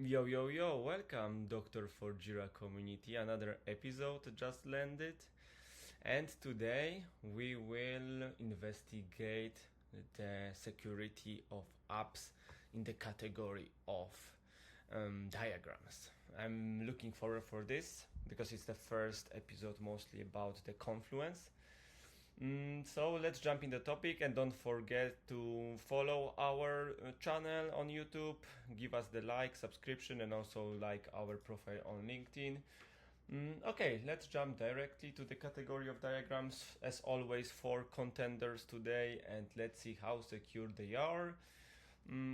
Yo, yo, yo, welcome, Doctor for Jira community. Another episode just landed. And today we will investigate the security of apps in the category of diagrams. I'm looking forward for this because it's the first episode mostly about the Confluence. So let's jump in the topic and don't forget to follow our channel on YouTube, give us the like, subscription, and also like our profile on LinkedIn. Okay, let's jump directly to the category of diagrams. As always, 4 contenders today, and let's see how secure they are.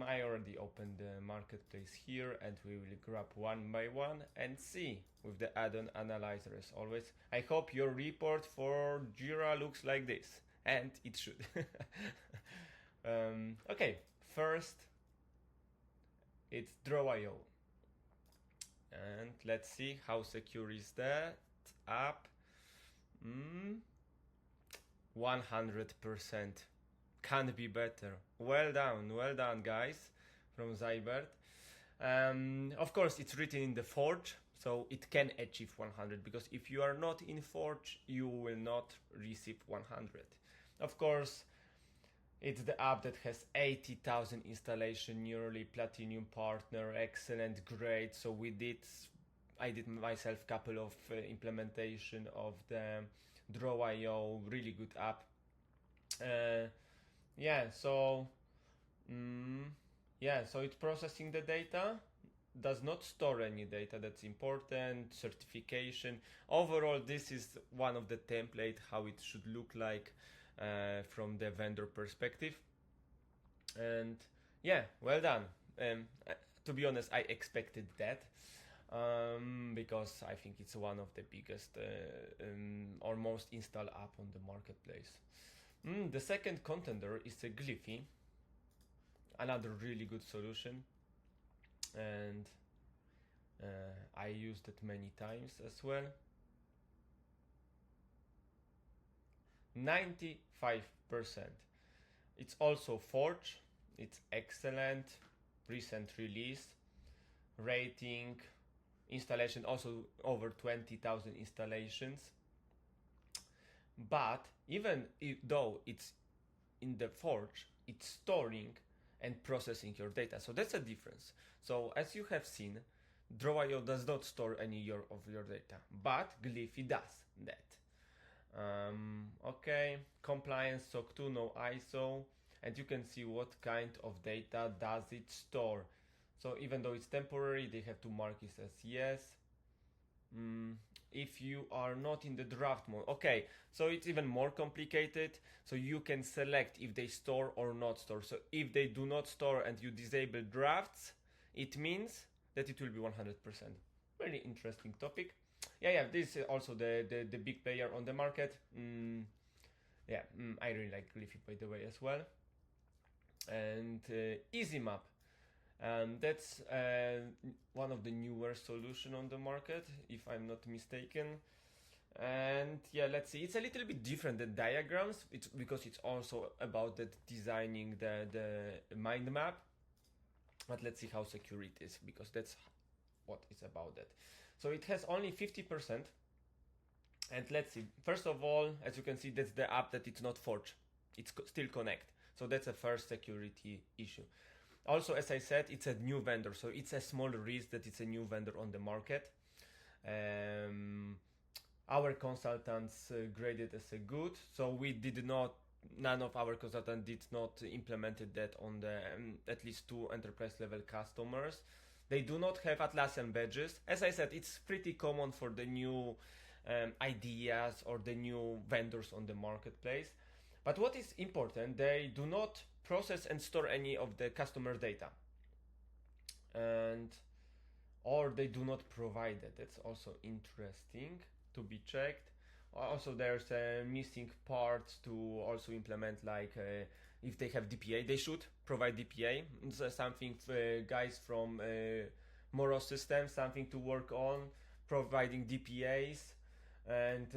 I already opened the marketplace here, and we will grab one by one and see with the add-on analyzer as always. I hope your report for Jira looks like this, and it should. Okay, first it's Draw.io, and let's see how secure is that app. 100%. Can't be better. Well done, guys, from Zybert. Of course, it's written in the Forge, so it can achieve 100, because if you are not in Forge, you will not receive 100. Of course, it's the app that has 80,000 installation, nearly platinum partner, excellent, great. So I did myself a couple of implementation of the Draw.io, really good app. So it's processing the data, does not store any data. That's important. Certification. Overall, this is one of the template how it should look like from the vendor perspective. And well done. To be honest, I expected that. Because I think it's one of the biggest or most installed app on the marketplace. The second contender is a Glyphy, another really good solution, and I used it many times as well. 95%. It's also Forge, it's excellent, recent release, rating, installation also over 20,000 installations. But even though it's in the Forge, it's storing and processing your data. So that's a difference. So as you have seen, Draw.io does not store any of your data, but Glyphy does that. Okay, compliance, SOC 2, no ISO, and you can see what kind of data does it store. So even though it's temporary, they have to mark it as yes. If you are not in the draft mode, okay, so it's even more complicated. So you can select if they store or not store. So if they do not store and you disable drafts, it means that it will be 100%. Very interesting topic. This is also the big player on the market. I really like Glyphy, by the way, as well. And EasyMap. That's one of the newer solution on the market, if I'm not mistaken. And let's see. It's a little bit different than diagrams. It's because it's also about designing the mind map. But let's see how secure it is, because that's what it's about. That. So it has only 50%. And let's see. First of all, as you can see, that's the app that it's not Forge. It's still Connect. So that's a first security issue. Also, as I said, it's a new vendor, so it's a small risk that it's a new vendor on the market. Our consultants graded as a good, so none of our consultants did not implemented that on the at least 2 enterprise level customers. They do not have Atlassian badges. As I said, it's pretty common for the new ideas or the new vendors on the marketplace. But what is important, they do not process and store any of the customer data, or they do not provide it. That's also interesting to be checked. Also, there's missing parts to also implement, like if they have DPA, they should provide DPA. It's something guys from Moros Systems, something to work on, providing DPAs and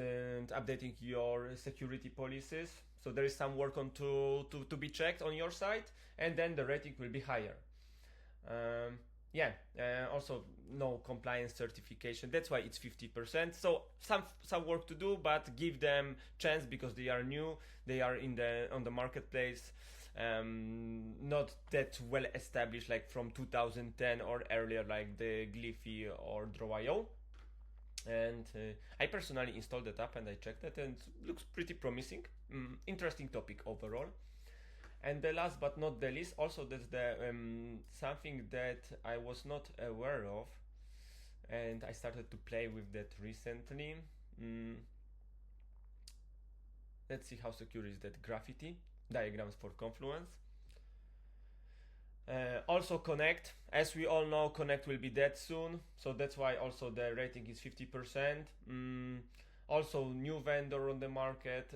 updating your security policies. So there is some work on to be checked on your side, and then the rating will be higher. yeah, also no compliance certification. That's why it's 50%. So some work to do, but give them chance because they are new. They are in the on the marketplace, not that well established like from 2010 or earlier, like the Glyphy or Draw.io. And I personally installed that app and I checked it and it looks pretty promising. Interesting topic overall. And the last but not the least, also that's the something that I was not aware of, and I started to play with that recently. Mm, let's see how secure is that graffiti diagrams for Confluence. Also Connect, as we all know, Connect will be dead soon, so that's why also the rating is 50%. Also new vendor on the market,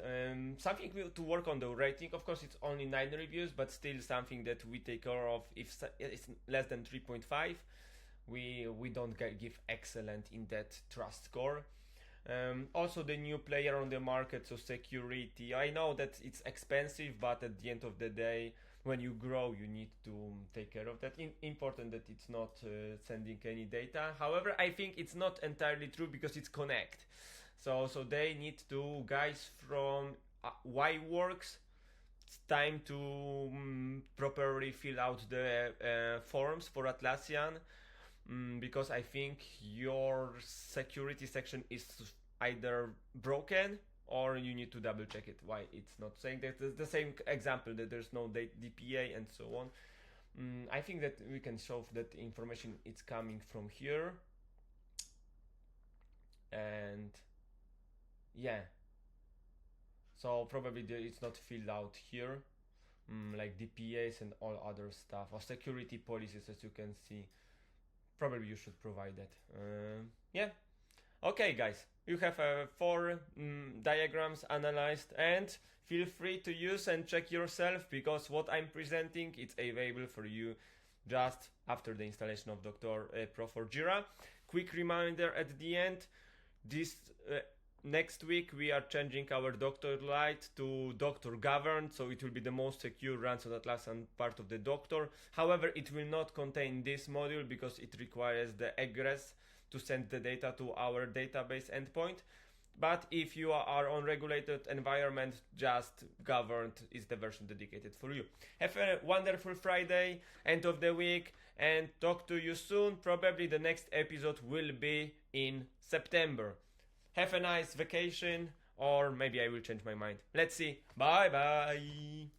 something to work on the rating. Of course it's only 9 reviews, but still something that we take care of. If it's less than 3.5, we don't give excellent in that trust score. Also the new player on the market, so security. I know that it's expensive, but at the end of the day, when you grow, you need to take care of that. Important that it's not sending any data. However, I think it's not entirely true because it's Connect. So they need to, guys from YWorks, it's time to properly fill out the forms for Atlassian, because I think your security section is either broken or you need to double check it why it's not saying that. It's the same example that there's no DPA and so on. I think that we can show that information it's coming from here, and yeah, so probably it's not filled out here, like DPAs and all other stuff, or security policies, as you can see. Probably you should provide that. Yeah. Okay, guys, you have 4 diagrams analyzed, and feel free to use and check yourself, because what I'm presenting, it's available for you just after the installation of Dr. Pro for Jira. Quick reminder at the end, this next week we are changing our Doctor Lite to Doctor Governed, so it will be the most secure runs on Atlassian part of the Doctor. However, it will not contain this module because it requires the egress to send the data to our database endpoint. But if you are on regulated environment, just Governed is the version dedicated for you. Have a wonderful Friday, end of the week, and talk to you soon. Probably the next episode will be in September. Have a nice vacation, or maybe I will change my mind. Let's see. Bye bye.